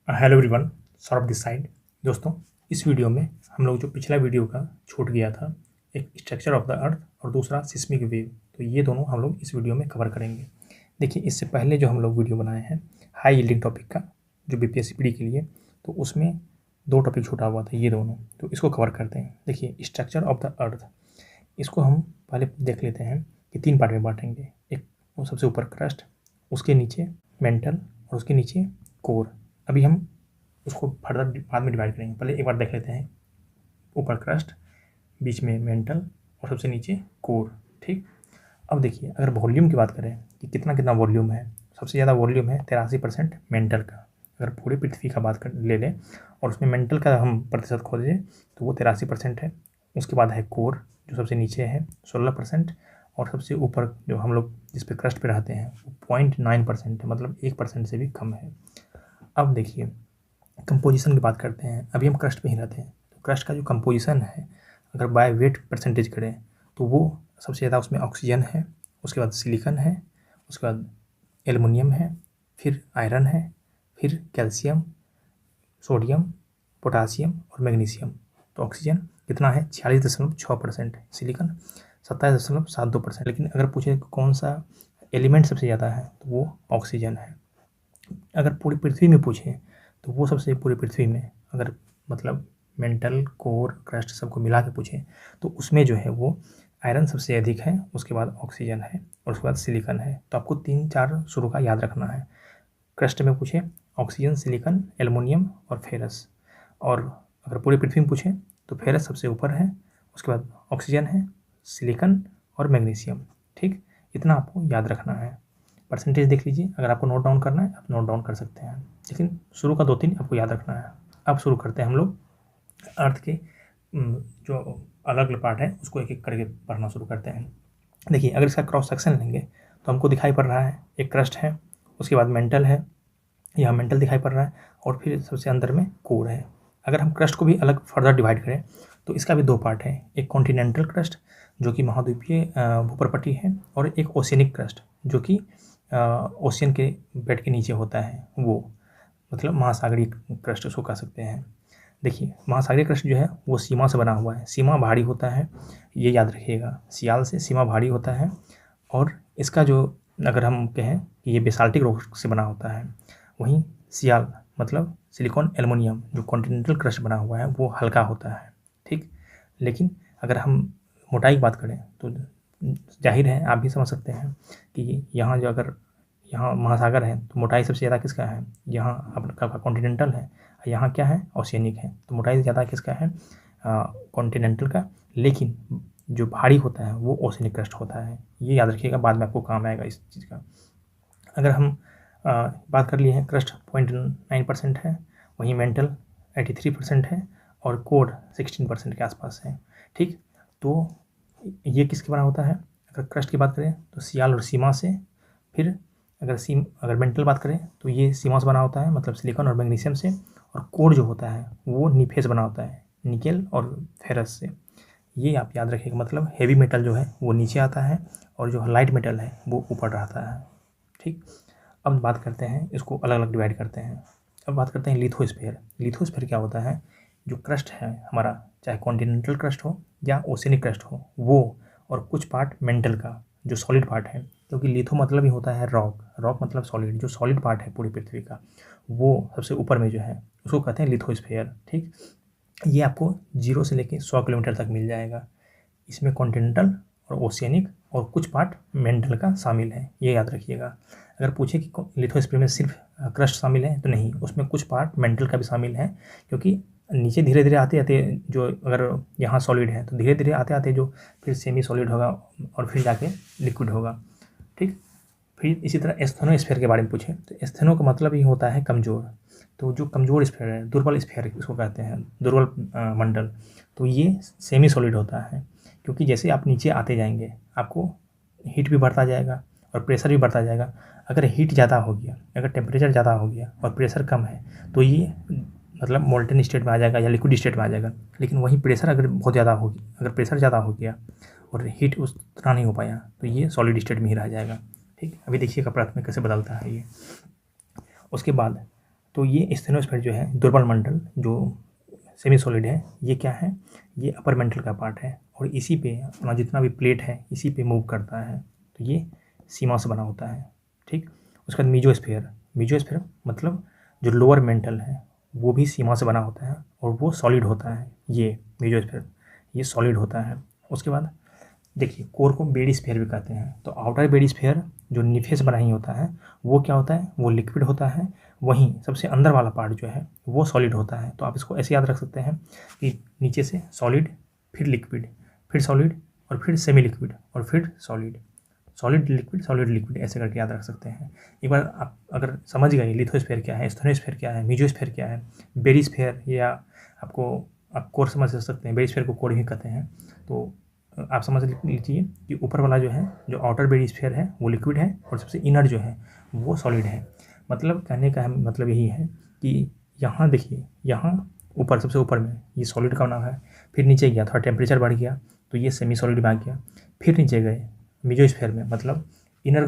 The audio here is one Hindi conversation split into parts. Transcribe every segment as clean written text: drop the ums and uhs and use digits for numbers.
Hello everyone, Saurabh this side. दोस्तों, इस वीडियो में हम लोग जो पिछला वीडियो का छूट गया था, एक स्ट्रक्चर ऑफ द अर्थ और दूसरा सिस्मिक वेव, तो ये दोनों हम लोग इस वीडियो में कवर करेंगे। देखिए, इससे पहले जो हम लोग वीडियो बनाए हैं हाई यील्डिंग टॉपिक का, जो बीपीएससी पीडी के लिए, तो उसमें दो टॉपिक छूटा हुआ था, ये दोनों, तो इसको कवर करते हैं। देखिए, स्ट्रक्चर ऑफ द अर्थ, इसको हम पहले देख लेते हैं कि 3 पार्ट में बांटेंगे। एक वो सबसे ऊपर क्रस्ट, उसके नीचे मेंटल और उसके नीचे कोर। अभी हम उसको फर्दर बाद में डिवाइड करेंगे। पहले एक बार देख लेते हैं, ऊपर क्रस्ट, बीच में मेंटल और सबसे नीचे कोर। ठीक, अब देखिए, अगर वॉल्यूम की बात करें कि कितना कितना वॉल्यूम है, सबसे ज़्यादा वॉल्यूम है 83% मेंटल का। अगर पूरी पृथ्वी का बात कर ले लें और उसमें मेंटल का हम प्रतिशत खोजें तो वो 83% है। उसके बाद है कोर, जो सबसे नीचे है 16%, और सबसे ऊपर जो हम लोग जिस पे क्रस्ट पे रहते हैं वो 0.9% है, मतलब 1% से भी कम है। अब देखिए, कंपोजिशन की बात करते हैं। अभी हम क्रस्ट पे ही रहते हैं, तो क्रस्ट का जो कंपोजिशन है, अगर बाय वेट परसेंटेज करें तो वो सबसे ज़्यादा उसमें ऑक्सीजन है, उसके बाद सिलिकॉन है, उसके बाद एल्युमिनियम है, फिर आयरन है, फिर कैल्शियम, सोडियम, पोटासियम और मैग्नीशियम। तो ऑक्सीजन कितना है 46.6%, सिलिकॉन 27.72%। लेकिन अगर पूछे कौन सा एलिमेंट सबसे ज़्यादा है तो वो ऑक्सीजन है। अगर पूरी पृथ्वी में पूछे तो वो सबसे पूरी पृथ्वी में, अगर मतलब मेंटल, कोर, क्रस्ट सबको मिला के पूछे तो उसमें जो है वो आयरन सबसे अधिक है, उसके बाद ऑक्सीजन है और उसके बाद सिलिकॉन है। तो आपको 3-4 शुरू का याद रखना है। क्रस्ट में पूछे ऑक्सीजन, सिलिकॉन, एल्युमिनियम और फेरस। और अगर पूरी पृथ्वी में पूछे तो फेरस सबसे ऊपर है, उसके बाद ऑक्सीजन है, सिलिकॉन और मैग्नीशियम। ठीक, इतना आपको याद रखना है। परसेंटेज देख लीजिए, अगर आपको नोट डाउन करना है आप नोट डाउन कर सकते हैं, लेकिन शुरू का 2-3 आपको याद रखना है। अब शुरू करते हैं हम लोग अर्थ के जो अलग अलग पार्ट है उसको एक एक करके पढ़ना शुरू करते हैं। देखिए, अगर इसका क्रॉस सेक्शन लेंगे तो हमको दिखाई पड़ रहा है एक क्रस्ट है, उसके बाद मेंटल है, यहाँ मेंटल दिखाई पड़ रहा है, और फिर सबसे अंदर में कोर है। अगर हम क्रस्ट को भी अलग फर्दर डिवाइड करें तो इसका भी 2 पार्ट है, एक कॉन्टिनेंटल क्रस्ट जो कि महाद्वीपीय भूप्रपट्टी है, और एक ओशियनिक क्रस्ट जो कि ओशियन के बेड के नीचे होता है, वो मतलब महासागरीय क्रस्ट उसको कह सकते हैं। देखिए, महासागरीय क्रस्ट जो है वो सीमा से बना हुआ है, सीमा भारी होता है, ये याद रखिएगा, सियाल से सीमा भारी होता है। और इसका जो अगर हम कहें कि ये बेसाल्टिक रॉक से बना होता है, वहीं सियाल मतलब सिलिकॉन एल्युमिनियम जो कॉन्टिनेंटल क्रस्ट बना हुआ है वो हल्का होता है। ठीक, लेकिन अगर हम मोटाई की बात करें तो जाहिर है, आप भी समझ सकते हैं कि यहाँ जो अगर यहाँ महासागर है तो मोटाई सबसे ज़्यादा किसका है, यहाँ आपका कॉन्टिनेंटल है, यहाँ क्या है ओशियनिक है, तो मोटाई ज़्यादा किसका है कॉन्टिनेंटल का। लेकिन जो भारी होता है वो ओशियनिक क्रस्ट होता है, ये याद रखिएगा, बाद में आपको काम आएगा इस चीज़ का। अगर हम बात कर लिए हैं, क्रस्ट 0.9% है, वहीं मेंटल 83% है, और कोर 16% के आसपास है। ठीक, तो ये किसके बना होता है, अगर क्रस्ट की बात करें तो सियाल और सीमा से, फिर अगर मेंटल बात करें तो ये सीमा से बना होता है, मतलब सिलिकॉन और मैग्नीशियम से, और कोर जो होता है वो निफे से बना होता है, निकेल और फेरस से। ये आप याद रखिएगा, मतलब हेवी मेटल जो है वो नीचे आता है और जो लाइट मेटल है वो ऊपर रहता है। ठीक, अब बात करते हैं, इसको अलग अलग डिवाइड करते हैं। अब बात करते हैं लिथोस्फीयर। लिथोस्फीयर क्या होता है, जो क्रस्ट है हमारा, चाहे कॉन्टिनेंटल क्रस्ट हो या ओशियनिक क्रस्ट हो, वो और कुछ पार्ट मेंटल का जो सॉलिड पार्ट है, क्योंकि लिथो मतलब ही होता है रॉक, रॉक मतलब सॉलिड, जो सॉलिड पार्ट है पूरी पृथ्वी का वो सबसे ऊपर में जो है उसको कहते हैं लिथोस्फीयर। ठीक, ये आपको 0 से लेके 100 किलोमीटर तक मिल जाएगा। इसमें कॉन्टिनेंटल और ओशियनिक और कुछ पार्ट मेंटल का शामिल है, ये याद रखिएगा। अगर पूछे कि लिथोस्फीयर में सिर्फ क्रस्ट शामिल है तो नहीं, उसमें कुछ पार्ट मेंटल का भी शामिल है, क्योंकि नीचे धीरे धीरे आते आते जो, अगर यहाँ सॉलिड है तो धीरे धीरे आते आते जो फिर सेमी सॉलिड होगा और फिर जाके लिक्विड होगा। ठीक, फिर इसी तरह एस्थेनोस्फीयर के बारे में पूछे तो एस्थेनो का मतलब ही होता है कमज़ोर। तो जो कमज़ोर स्फीयर है, दुर्बल स्फीयर इसको कहते हैं, दुर्बल मंडल, तो ये सेमी सॉलिड होता है, क्योंकि जैसे आप नीचे आते जाएंगे आपको हीट भी बढ़ता जाएगा और प्रेशर भी बढ़ता जाएगा। अगर हीट ज़्यादा हो गया, अगर टेम्परेचर ज़्यादा हो गया और प्रेशर कम है तो ये मतलब मोल्टन स्टेट में आ जाएगा या लिक्विड स्टेट में आ जाएगा। लेकिन वही प्रेशर अगर बहुत ज़्यादा होगी, अगर प्रेशर ज़्यादा हो गया और हीट उस तरह नहीं हो पाया तो ये सॉलिड स्टेट में ही रह जाएगा। ठीक, अभी देखिएगा प्रथ में कैसे बदलता है ये। उसके बाद तो ये स्टेनोस्फीयर जो है, दुर्बल मंडल जो सेमी सॉलिड है, ये क्या है, ये अपर मेंटल का पार्ट है और इसी पे अपना जितना भी प्लेट है इसी पे मूव करता है। तो ये सीमा से बना होता है। ठीक, उसके बाद मीजोस्फीयर। मीजोस्फीयर मतलब जो लोअर मेंटल है वो भी सीमा से बना होता है और वो सॉलिड होता है। ये मीजोस्फीयर ये सॉलिड होता है। उसके बाद देखिए, कोर को बेडी स्फीयर भी कहते हैं। तो आउटर बेडी स्फीयर जो नीचे से बना ही होता है वो क्या होता है, वो लिक्विड होता है। वहीं सबसे अंदर वाला पार्ट जो है वो सॉलिड होता है। तो आप इसको ऐसे याद रख सकते हैं कि नीचे से सॉलिड, फिर लिक्विड, फिर सॉलिड और फिर सेमी लिक्विड और फिर सॉलिड, सॉलिड लिक्विड ऐसे करके याद रख सकते हैं। एक बार आप अगर समझ गए लिथोस्फीयर क्या है, स्टेनोस्फीयर क्या है, मीजोस्फीयर क्या है, बेरीस्फीयर, या आप कोर समझ सकते हैं, बेरीस्फीयर को कोर ही कहते हैं। तो आप समझ लीजिए कि ऊपर वाला जो है, जो आउटर बेरीस्फीयर है वो लिक्विड है और सबसे इनर जो है वो सॉलिड है। मतलब कहने का मतलब यही है कि यहाँ देखिए, यहाँ ऊपर सबसे ऊपर में ये सॉलिड का नाम है, फिर नीचे गया थोड़ा टेम्परेचर बढ़ गया तो ये सेमी सॉलिड में आ गया, फिर नीचे गए मीजोस्फीयर में मतलब इनर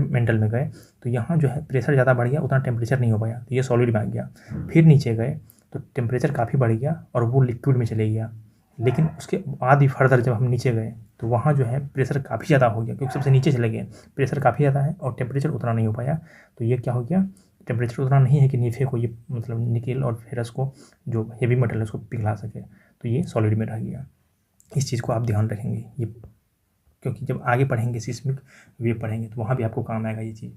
मेंटल में गए तो यहाँ जो है प्रेशर ज़्यादा बढ़ गया, उतना टेम्परेचर नहीं हो पाया तो ये सॉलिड में आ गया। फिर नीचे गए तो टेम्परेचर काफ़ी बढ़ गया और वो लिक्विड में चले गया। लेकिन उसके बाद भी फर्दर जब हम नीचे गए तो वहाँ जो है प्रेशर काफ़ी ज़्यादा हो गया, क्योंकि सबसे नीचे चले गए, प्रेशर काफ़ी ज़्यादा है और टेम्परेचर उतना नहीं हो पाया। तो ये क्या हो गया, टेम्परेचर उतना नहीं है कि नीचे को ये मतलब निकेल और फेरस को, जो हेवी मेटल है उसको पिघला सके, तो ये सॉलिड में रह गया। इस चीज़ को आप ध्यान रखेंगे ये, क्योंकि जब आगे पढ़ेंगे सिस्मिक वेव पढ़ेंगे तो वहाँ भी आपको काम आएगा ये चीज़।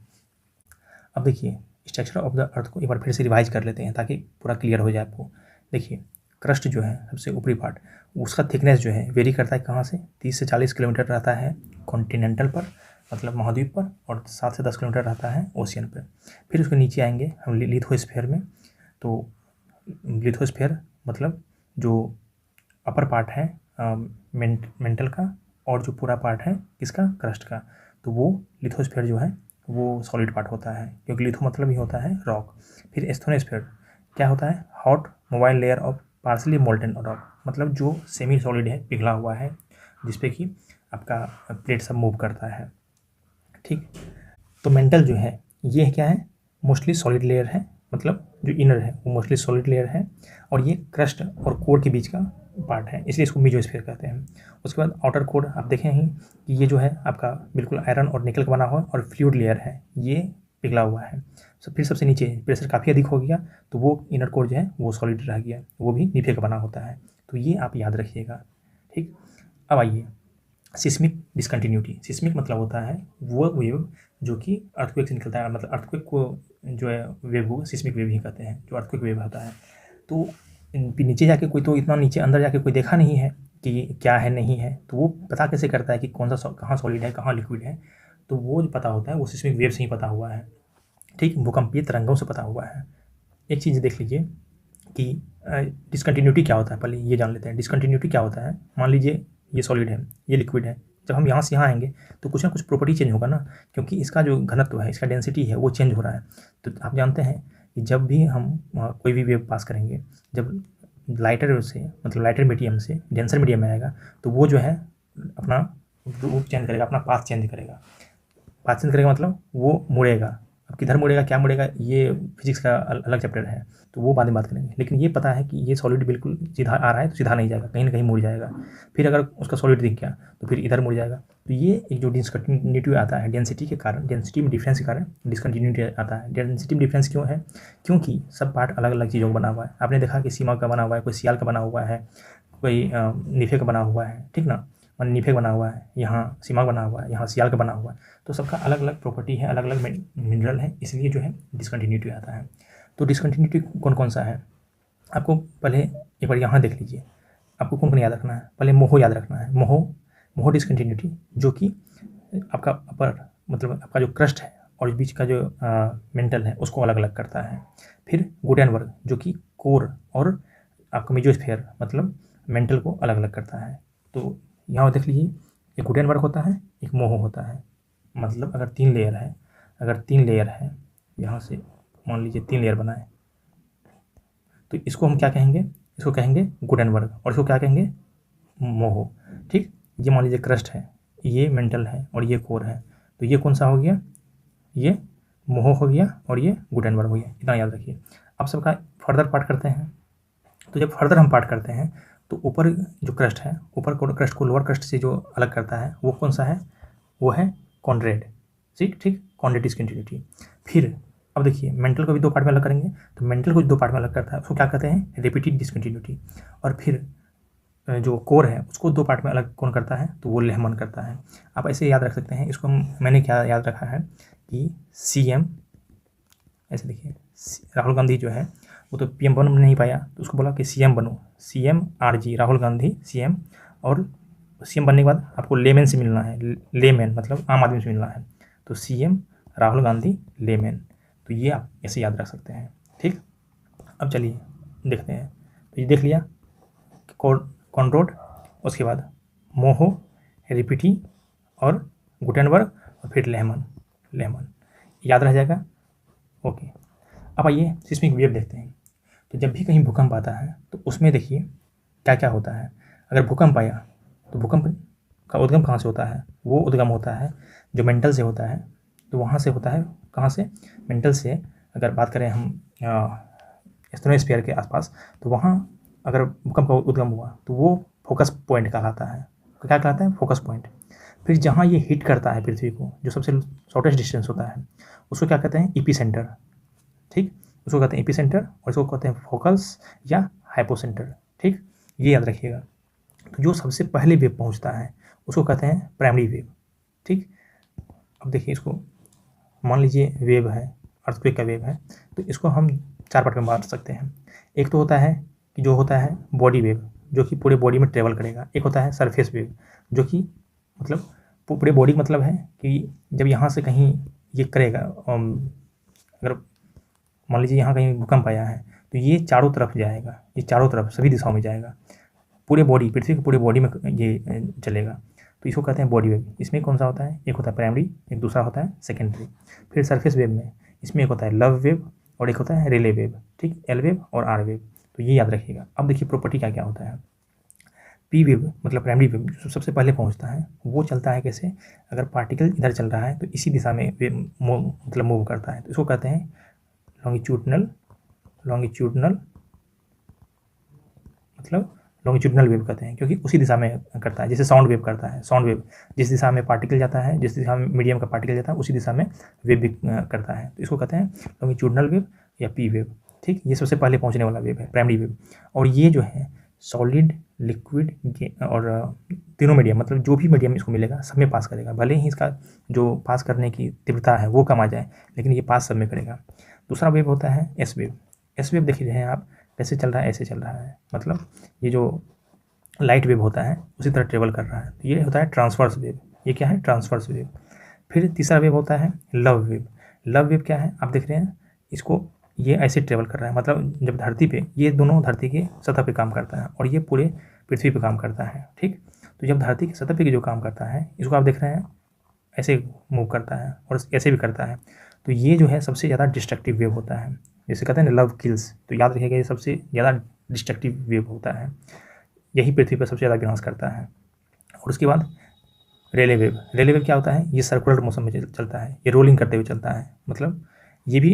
अब देखिए, स्ट्रक्चर ऑफ द अर्थ को एक बार फिर से रिवाइज कर लेते हैं ताकि पूरा क्लियर हो जाए आपको। देखिए, क्रस्ट जो है सबसे ऊपरी पार्ट, उसका थिकनेस जो है वेरी करता है कहाँ से, 30 से 40 किलोमीटर रहता है कॉन्टिनेंटल पर, मतलब महाद्वीप पर, और 7 से 10 किलोमीटर रहता है ओशियन पर। फिर उसके नीचे आएंगे हम लिथोस्फीयर में। तो लिथोस्फीयर मतलब जो अपर पार्ट है मेंटल का, और जो पूरा पार्ट है किसका, क्रस्ट का, तो वो लिथोस्फीयर जो है वो सॉलिड पार्ट होता है, क्योंकि लिथो मतलब ही होता है रॉक। फिर स्टेनोस्फीयर क्या होता है, hot mobile layer of partially molten rock, मतलब जो सेमी सॉलिड है, पिघला हुआ है, जिसपे कि आपका प्लेट सब मूव करता है। ठीक, तो मेंटल जो है ये क्या है, मोस्टली सॉलिड लेयर है, मतलब जो इनर है वो मोस्टली सॉलिड लेयर है, और ये क्रस्ट और कोर के बीच का पार्ट है, इसलिए इसको मीजोस्फीयर कहते हैं। उसके बाद आउटर कोर आप देखें ही कि ये जो है आपका बिल्कुल आयरन और निकल का बना हुआ और फ्लूइड लेयर है, ये पिघला हुआ है। फिर सबसे नीचे प्रेशर काफ़ी अधिक हो गया तो वो इनर कोर जो है वो सॉलिड रह गया, वो भी नीफे का बना होता है। तो ये आप याद रखिएगा। ठीक, अब आइए सिस्मिक डिसकंटिन्यूटी। सिस्मिक मतलब होता है वो वेव जो कि अर्थक्वेक से निकलता है, मतलब अर्थक्वेक को जो है वेव को सिस्मिक वेव ही कहते हैं, जो अर्थक्वेक वेव होता है। तो नीचे जाके कोई, तो इतना नीचे अंदर जाके कोई देखा नहीं है कि क्या है नहीं है, तो वो पता कैसे करता है कि कौन सा कहाँ सॉलिड है कहाँ लिक्विड है, तो वो जो पता होता है वो सिस्मिक वेव से ही पता हुआ है। ठीक, भूकंपीय तरंगों से पता हुआ है। एक चीज़ देख लीजिए कि डिसकंटिन्यूटी क्या होता है, पहले ये जान लेते हैं। डिसकंटिन्यूटी क्या होता है, मान लीजिए ये सॉलिड है, ये लिक्विड है, जब हम यहाँ से यहाँ आएंगे तो कुछ ना कुछ प्रॉपर्टी चेंज होगा ना, क्योंकि इसका जो घनत्व है, इसका डेंसिटी है वो चेंज हो रहा है। तो आप जानते हैं कि जब भी हम कोई भी वेव पास करेंगे, जब लाइटर से मतलब लाइटर मीडियम से डेंसर मीडियम में आएगा तो वो जो है अपना रूप चेंज करेगा, अपना पाथ चेंज करेगा। पाथ चेंज करेगा मतलब वो मुड़ेगा। अब किधर मुड़ेगा, क्या मुड़ेगा, ये फिजिक्स का अलग चैप्टर है, तो वो बाद में बात करेंगे। लेकिन ये पता है कि ये सॉलिड बिल्कुल सीधा आ रहा है तो सीधा नहीं जाएगा, कहीं ना कहीं मुड़ जाएगा। फिर अगर उसका सॉलिड दिख गया तो फिर इधर मुड़ जाएगा। तो ये एक जो डिसकंटिन्यूटी आता है डेंसिटी के कारण, डेंसिटी में डिफरेंस के कारण डिसकंटिन्यूटी आता है। डेंसिटी में डिफरेंस क्यों है, क्योंकि सब पार्ट अलग अलग चीज़ों का बना हुआ है। आपने देखा कि सीमा का बना हुआ है, कोई सियाल का बना हुआ है, कोई नीफे का बना हुआ है, ठीक ना, नीफे बना हुआ है, यहाँ सीमा बना हुआ है, यहाँ सियाल का बना हुआ है। तो सबका अलग अलग प्रॉपर्टी है, अलग अलग मिनरल है, इसलिए जो है डिसकंटिन्यूटी आता है। तो डिसकंटिन्यूटी कौन कौन सा है, आपको पहले एक बार यहाँ देख लीजिए। आपको कौन कौन याद रखना है, पहले मोहो याद रखना है। मोहो डिसकंटिन्यूटी जो कि आपका अपर मतलब आपका जो क्रस्ट है और बीच का जो मेंटल है उसको अलग अलग करता है। फिर गुटेनबर्ग जो कि कोर और आपका मेजोस्फीयर मतलब मेंटल को अलग अलग करता है। तो यहाँ देख लीजिए, एक गुटेनबर्ग होता है, एक मोहो होता है। मतलब अगर 3 लेयर है, यहाँ से मान लीजिए 3 लेयर बनाए तो इसको हम क्या कहेंगे, इसको कहेंगे गुटेनबर्ग, और इसको क्या कहेंगे, मोहो। ठीक, ये मान लीजिए क्रस्ट है, ये मेंटल है और ये कोर है, तो ये कौन सा हो गया, ये मोहो हो गया और ये गुटेनबर्ग हो गया, इतना याद रखिए। अब सबका फर्दर पार्ट करते हैं। तो जब फर्दर हम पार्ट करते हैं तो ऊपर जो क्रस्ट है, ऊपर क्रस्ट को लोअर क्रस्ट से जो अलग करता है वो कौन सा है, वो है कॉन्ड्रेड। ठीक ठीक, कॉन्ड्रेड डिस्कंटिन्यूटी। फिर अब देखिए मेंटल को भी दो पार्ट में अलग करेंगे, तो मेंटल को दो पार्ट में अलग करता है, उसको क्या कहते हैं, रिपीटेड डिस्कंटिन्यूटी। और फिर जो कोर है उसको दो पार्ट में अलग कौन करता है, तो वो लेहमन करता है। आप ऐसे याद रख सकते हैं इसको। मैंने क्या याद रखा है कि CM, ऐसे देखिए राहुल गांधी जो है वो तो PM बन नहीं पाया, तो उसको बोला कि CM बनो, CM RG Rahul Gandhi CM। और CM बनने के बाद आपको लेमैन से मिलना है, लेमैन मतलब आम आदमी से मिलना है, तो CM राहुल गांधी लेमैन। तो ये आप ऐसे याद रख सकते हैं। ठीक, अब चलिए देखते हैं। तो ये देख लिया कॉनरोड, उसके बाद मोहो, रिपिटी और गुटेनबर्ग और फिर लेहमन याद रह जाएगा। ओके, अब आइए सिस्मिक वेव देखते हैं। तो जब भी कहीं भूकंप आता है तो उसमें देखिए क्या क्या होता है। अगर भूकंप आया तो भूकंप का उद्गम कहाँ से होता है, वो उद्गम होता है जो मेंटल से होता है। तो वहाँ से होता है, कहाँ से, मेंटल से। अगर बात करें हम एस्ट्रोनोस्फीयर के आसपास, तो वहाँ अगर भूकंप का उद्गम हुआ तो वो फोकस पॉइंट कहलाता है। क्या कहलाता है, फोकस पॉइंट। फिर जहाँ ये हिट करता है पृथ्वी को, जो सबसे शॉर्टेस्ट डिस्टेंस होता है, उसको क्या कहते हैं, एपीसेंटर। ठीक, उसको कहते हैं एपीसेंटर और इसको कहते हैं फोकस या हाइपोसेंटर। ठीक, ये याद रखिएगा। तो जो सबसे पहले वेव पहुंचता है उसको कहते हैं प्राइमरी वेव। ठीक, अब देखिए इसको, मान लीजिए वेव है, अर्थक्वेक का वेव है, तो इसको हम चार पार्ट में बांट सकते हैं। एक तो होता है कि जो होता है बॉडी वेव, जो कि पूरे बॉडी में ट्रेवल करेगा। एक होता है सरफेस वेव, जो कि मतलब पूरे बॉडी का मतलब है कि जब यहाँ से कहीं ये करेगा, अगर मान लीजिए यहाँ कहीं भूकंप आया है तो ये चारों तरफ जाएगा, ये चारों तरफ सभी दिशाओं में जाएगा, पूरे बॉडी, पृथ्वी की पूरे बॉडी में ये चलेगा। तो इसको कहते हैं बॉडी वेव। इसमें कौन सा होता है, एक होता है प्राइमरी, एक दूसरा होता है सेकेंडरी। फिर सरफेस वेव में इसमें एक होता है लव वेव और एक होता है रिले वेव। ठीक, एल वेव और आर वेव। तो ये याद रखिएगा। अब देखिए प्रॉपर्टी क्या क्या होता है। पी वेव मतलब प्राइमरी वेव जो सबसे पहले पहुंचता है, वो चलता है कैसे, अगर पार्टिकल इधर चल रहा है तो इसी दिशा में मतलब मूव करता है, तो इसको कहते हैं लॉन्गिट्यूडनल मतलब लॉन्गिट्यूडनल वेव कहते हैं, क्योंकि उसी दिशा में करता है, जैसे साउंड वेव करता है। साउंड वेव जिस दिशा में पार्टिकल जाता है, जिस दिशा में मीडियम का पार्टिकल जाता है, उसी दिशा में वेव भी करता है, तो इसको कहते हैं लॉन्गिट्यूडनल वेव या पी वेव। ठीक, ये सबसे पहले पहुंचने वाला वेव है, प्राइमरी वेव। और ये जो है सॉलिड, लिक्विड और तीनों मीडियम, मतलब जो भी मीडियम इसको मिलेगा सब में पास करेगा। भले ही इसका जो पास करने की तीव्रता है वो कम आ जाए, लेकिन ये पास सब में करेगा। दूसरा वेव होता है एस वेव। एस वेव देख रहे हैं आप, कैसे चल रहा है, ऐसे चल रहा है, मतलब ये जो लाइट वेव होता है उसी तरह ट्रेवल कर रहा है। तो ये होता है ट्रांसवर्स वेव। ये क्या है, ट्रांसवर्स वेव। फिर तीसरा वेव होता है लव वेव। लव वेव क्या है, आप देख रहे हैं इसको, ये ऐसे ट्रेवल कर रहा है, मतलब जब धरती पे, ये दोनों धरती के सतह पे काम करता है और ये पूरे पृथ्वी पे काम करता है। ठीक, तो जब धरती की सतह पे जो काम करता है, इसको आप देख रहे हैं ऐसे मूव करता है और ऐसे भी करता है। तो ये जो है सबसे ज़्यादा डिस्ट्रक्टिव वेव होता है, जैसे कहते हैं ना लव किल्स। तो याद रखिएगा ये सबसे ज़्यादा डिस्ट्रक्टिव वेव होता है, यही पृथ्वी पर सबसे ज़्यादा विनाश करता है। और उसके बाद रेले वेव। रेले वेव क्या होता है, ये सर्कुलर मोशन में चलता है, ये रोलिंग करते हुए चलता है, मतलब ये भी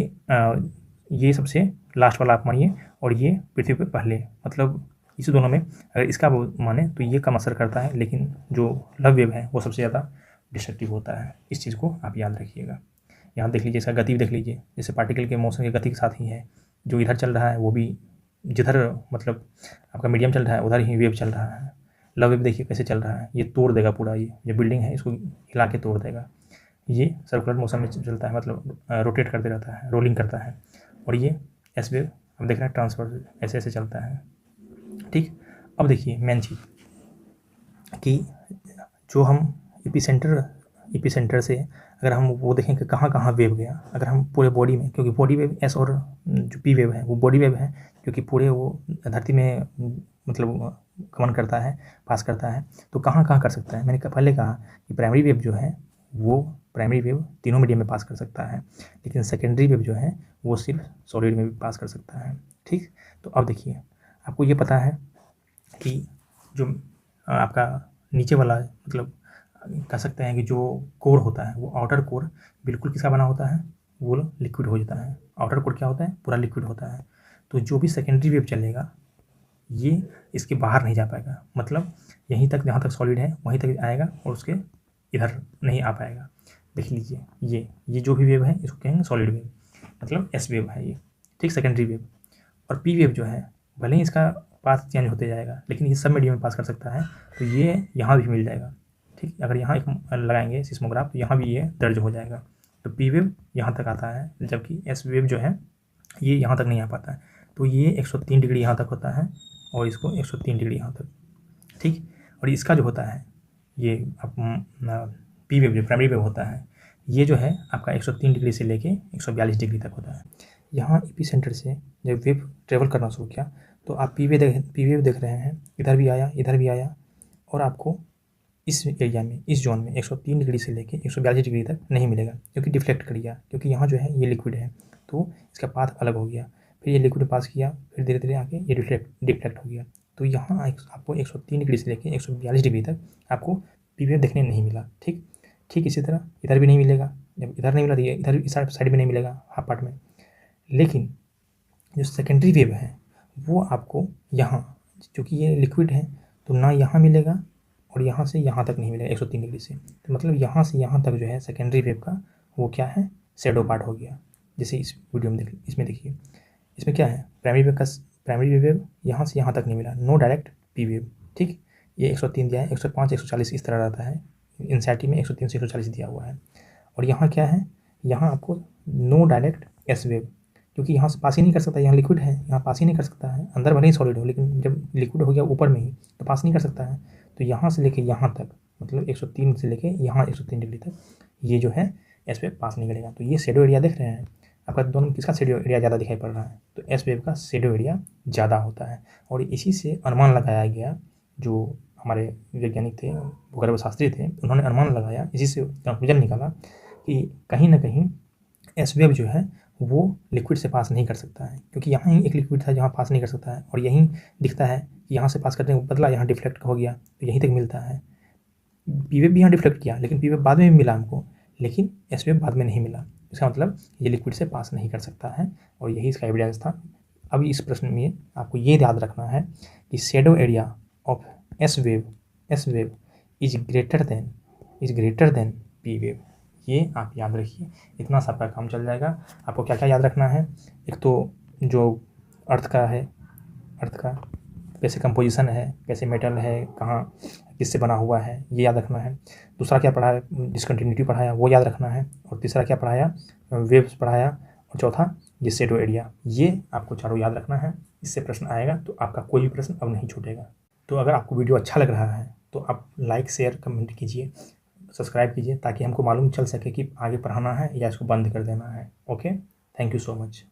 ये सबसे लास्ट वाला आप मानिए, और ये पृथ्वी पर पहले, मतलब इस दोनों में अगर इसका माने तो ये कम असर करता है, लेकिन जो लव वेव है वो सबसे ज़्यादा डिस्ट्रक्टिव होता है। इस चीज़ को आप याद रखिएगा। यहाँ देख लीजिए, इसका गति देख लीजिए, जैसे पार्टिकल के मोशन की गति के साथ ही है, जो इधर चल रहा है वो भी जिधर मतलब आपका मीडियम चल रहा है उधर ही वेव चल रहा है। लव वेव देखिए कैसे चल रहा है, ये तोड़ देगा पूरा, ये जो बिल्डिंग है इसको हिला के तोड़ देगा। ये सर्कुलर मोशन में चलता है, मतलब रोटेट करते रहता है, रोलिंग करता है। और ये एस वेव हम देख रहे हैं ट्रांसफर, ऐसे ऐसे चलता है। ठीक, अब देखिए मेन चीज़ कि जो हम एपीसेंटर से अगर हम वो देखें कि कहाँ कहाँ वेव गया, अगर हम पूरे बॉडी में, क्योंकि बॉडी वेव एस और जो पी वेव है वो बॉडी वेव है, क्योंकि पूरे वो धरती में मतलब गमन करता है, पास करता है, तो कहाँ कहाँ कर सकता है। मैंने पहले कहा कि प्राइमरी वेव जो है वो प्राइमरी वेव तीनों मीडियम में पास कर सकता है, लेकिन सेकेंडरी वेव जो है वो सिर्फ सॉलिड में भी पास कर सकता है। ठीक, तो अब देखिए आपको ये पता है कि जो आपका नीचे वाला, मतलब कह सकते हैं कि जो कोर होता है वो आउटर कोर बिल्कुल किसका बना होता है, वो लिक्विड हो जाता है, आउटर कोर क्या होता है, पूरा लिक्विड होता है। तो जो भी सेकेंडरी वेव चलेगा ये इसके बाहर नहीं जा पाएगा, मतलब यहीं तक, जहाँ तक सॉलिड है वहीं तक आएगा और उसके इधर नहीं आ पाएगा। देख लीजिए ये जो भी वेव है इसको कहेंगे सॉलिड वेव, मतलब एस वेव है ये, ठीक, सेकेंडरी वेव। और पी वेव जो है भले ही इसका पाथ चेंज होते जाएगा लेकिन ये सब मीडियम में पास कर सकता है, तो ये यहाँ भी मिल जाएगा, ठीक। अगर यहाँ एक लगाएंगे सिस्मोग्राफ तो यहाँ भी ये दर्ज हो जाएगा। तो पी वेव यहाँ तक आता है, जबकि एस वेव जो है ये यहाँ तक नहीं आ पाता है। तो ये 103 डिग्री यहाँ तक होता है और इसको 103 डिग्री यहाँ तक, ठीक। और इसका जो होता है ये पी वेव जो प्राइमरी वेव होता है ये जो है आपका 103 डिग्री से लेके 142 डिग्री तक होता है। यहाँ एपिसेंटर से जब वेव ट्रेवल करना शुरू किया तो आप पी वेव देख रहे हैं, इधर भी आया, इधर भी आया, और आपको इस एरिया में, इस जोन में 103 डिग्री से लेके 142 डिग्री तक नहीं मिलेगा, क्योंकि डिफ्लेक्ट कर गया, क्योंकि यहाँ जो है ये लिक्विड है तो इसका पाथ अलग हो गया। फिर ये लिक्विड पास किया, फिर धीरे धीरे आके ये डिफ्लेक्ट हो गया। तो यहाँ आपको 103 डिग्री से लेके 142 डिग्री तक आपको पी वेव देखने नहीं मिला, ठीक। इसी तरह इधर भी नहीं मिलेगा, जब इधर नहीं मिला तो ये इधर इस साइड में नहीं मिलेगा, हाफ पार्ट में। लेकिन जो सेकेंडरी वेव है वो आपको यहाँ, क्योंकि ये लिक्विड है तो ना यहाँ मिलेगा और यहाँ से यहाँ तक नहीं मिलेगा 103 डिग्री से। तो मतलब यहाँ से यहाँ तक जो है सेकेंडरी वेव का वो क्या है, शैडो पार्ट हो गया। जैसे इस वीडियो में इसमें देखिए, इसमें क्या है, प्राइमरी वेव यहाँ से यहाँ तक नहीं मिला, नो डायरेक्ट पी वेव, ठीक। ये 103 दिया है, 105 140 इस तरह रहता है, एनसीईआरटी में 103 से 140 दिया हुआ है। और यहाँ क्या है, यहाँ आपको नो डायरेक्ट एस वेव, क्योंकि यहाँ से पास ही नहीं कर सकता, यहाँ लिक्विड है, यहाँ पास ही नहीं कर सकता है, अंदर भले ही सॉलिड हो लेकिन जब लिक्विड हो गया ऊपर में ही तो पास नहीं कर सकता है। तो यहाँ से लेके यहाँ तक, मतलब 103 से लेके यहाँ 103 डिग्री तक ये जो है एस वेव पास नहीं करेगा। तो ये शेडो एरिया देख रहे हैं, आपका दोनों किसका शेडो एरिया ज़्यादा दिखाई पड़ रहा है, तो एस वेव का शेडो एरिया ज़्यादा होता है। और इसी से अनुमान लगाया गया, जो हमारे वैज्ञानिक थे, भूगर्भ शास्त्री थे, उन्होंने अनुमान लगाया, इसी से कंक्लूजन निकाला कि कहीं ना कहीं एस वेव जो है वो लिक्विड से पास नहीं कर सकता है, क्योंकि यहाँ ही एक लिक्विड था जहाँ पास नहीं कर सकता है, और यहीं दिखता है कि यहाँ से पास करने के बदला यहाँ डिफ्लेक्ट हो गया तो यहीं तक मिलता है। पी वेव भी यहाँ डिफ्लेक्ट किया लेकिन पी वेव बाद में भी मिला हमको, लेकिन एस वेव बाद में नहीं मिला। इसका मतलब ये लिक्विड से पास नहीं कर सकता है, और यही इसका एविडेंस था। अब इस प्रश्न में आपको ये याद रखना है कि shadow area of S wave is greater than P wave. ये आप याद रखिए, इतना सा आपका काम चल जाएगा। आपको क्या क्या याद रखना है, एक तो जो अर्थ का कैसे कंपोजिशन है, कैसे मेटल है, कहाँ किससे बना हुआ है, ये याद रखना है। दूसरा क्या पढ़ाया, डिस्कंटिन्यूटी पढ़ाया, वो याद रखना है। और तीसरा क्या पढ़ाया, वेव्स पढ़ाया। और चौथा ये शेडो एरिया, ये आपको चारों याद रखना है। इससे प्रश्न आएगा तो आपका कोई भी प्रश्न अब नहीं छूटेगा। तो अगर आपको वीडियो अच्छा लग रहा है तो आप लाइक शेयर कमेंट कीजिए, सब्सक्राइब कीजिए, ताकि हमको मालूम चल सके कि आगे पढ़ाना है या इसको बंद कर देना है। Okay, thank you so much.